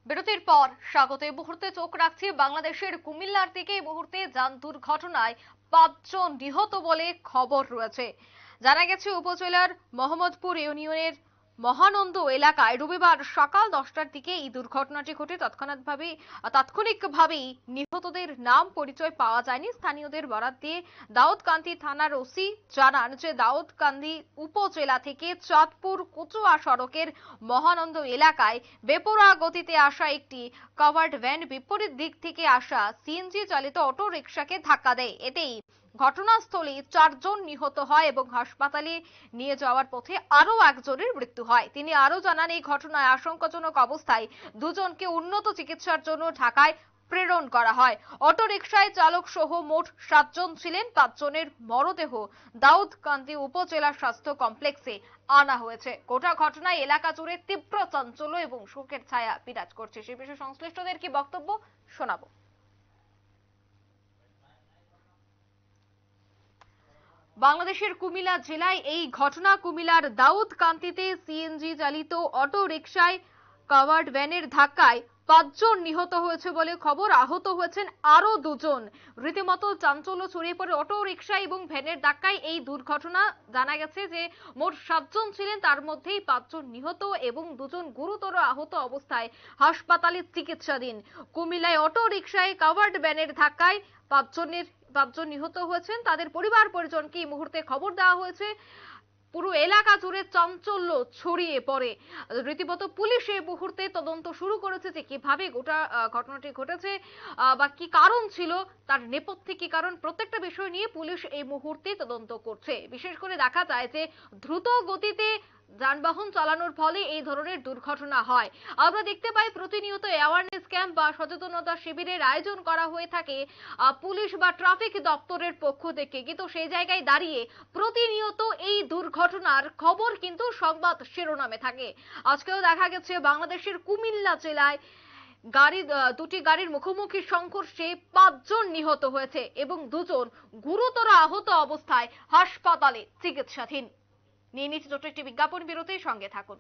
বিরতির পর স্বাগত। এই মুহূর্তে চোখ রাখছি বাংলাদেশের কুমিল্লার দিকে। এই মুহূর্তে যান দুর্ঘটনায় 5 জন নিহত বলে খবর রয়েছে। জানা গেছে উপজেলার মোহাম্মদপুর ইউনিয়নের মহানন্দ এলাকায় রবিবার সকাল 10টার দিকে এই দুর্ঘটনাটি ঘটে। তাৎক্ষণিকভাবেই নিহতদের নাম পরিচয় পাওয়া যায়নি। স্থানীয়দের বরাত দিয়ে দাউদকান্দি থানার ওসি জানান যে দাউদকান্দি উপজেলা থেকে চাঁদপুর কচুয়া সড়কের মহানন্দ এলাকায় বেপরোয়া গতিতে আসা একটি কাভার্ড ভ্যান বিপরীত দিক থেকে আসা সিএনজি চালিত অটো রিকশাকে ধাক্কা দেয়। এতেই ঘটনাস্থলে 4 জন নিহত হয় এবং হাসপাতালে নিয়ে যাওয়ার পথে আরো একজনের মৃত্যু হয়। তিনি আরো জানান, এই ঘটনায় আশঙ্কাজনক অবস্থায় 2 জনকে উন্নত চিকিৎসার জন্য ঢাকায় প্রেরণ করা হয়। অটো রিকশায় চালক সহ মোট 7 জন ছিলেন। 5 জনের মরদেহ দাউদকান্দি উপজেলা স্বাস্থ্য কমপ্লেক্সে আনা হয়েছে। গোটা ঘটনায় এলাকা জুড়ে তীব্র চাঞ্চল্য এবং শোকের ছায়া বিরাজ করছে। সে বিষয়ে সংশ্লিষ্টদের কি বক্তব্য শোনাবো। বাংলাদেশের কুমিল্লা জেলায় এই ঘটনা। কুমিল্লার দাউদকান্দিতে সিএনজি চালিত অটো রিকশায় কাভার্ড ভ্যানের ধাক্কায় 5 জন নিহত হয়েছে বলে খবর। আহত হয়েছেন আরো 2 জন। রীতিমতো চাঞ্চল্য ছড়িয়ে পড়ে অটো রিকশা এবং ভ্যানের ধাক্কায় এই দুর্ঘটনা। জানা গেছে যে মোট 7 জন ছিলেন, তার মধ্যেই 5 জন নিহত এবং 2 জন গুরুতর আহত অবস্থায় হাসপাতালে চিকিৎসাধীন। কুমিল্লায় অটো রিকশায় কাভার্ড ভ্যানের ধাক্কায় 5 জন নিহত হয়েছেন। তাদের পরিবার পরিজনকে এই মুহূর্তে খবর দেওয়া হয়েছে। পুরো এলাকা জুড়ে চাঞ্চল্য ছড়িয়ে পড়ে। রীতিমতো পুলিশ এই মুহূর্তে তদন্ত শুরু করেছে যে কিভাবে গোটা ঘটনাটি ঘটেছে বা কি কারণ ছিল, তার নেপথ্যে কি কারণ, প্রত্যেকটা বিষয় নিয়ে পুলিশ এই মুহূর্তে তদন্ত করছে। বিশেষ করে দেখা যায় যে দ্রুত গতিতে যানবাহন চালানোর ফলে এই ধরনের দুর্ঘটনা হয়। আমরা দেখতে পাই প্রতিনিয়ত অ্যাওয়ারনেস ক্যাম্প বা সচেতনতা শিবিরের আয়োজন করা হয়ে থাকে পুলিশ বা ট্রাফিক দপ্তরের পক্ষ থেকে, কিন্তু সেই জায়গায় দাঁড়িয়ে প্রতিনিয়ত এই দুর্ঘটনার খবর কিন্তু সংবাদ শিরোনামে থাকে। আজকেও দেখা গেছে বাংলাদেশের কুমিল্লা জেলায় দুটি গাড়ির মুখোমুখি সংঘর্ষে 5 জন নিহত হয়েছে এবং 2 জন গুরুতর আহত অবস্থায় হাসপাতালে চিকিৎসাধীন। নিয়ে নিচ্ছে ছোট্ট একটি বিজ্ঞাপন বিরতির সঙ্গে থাকুন।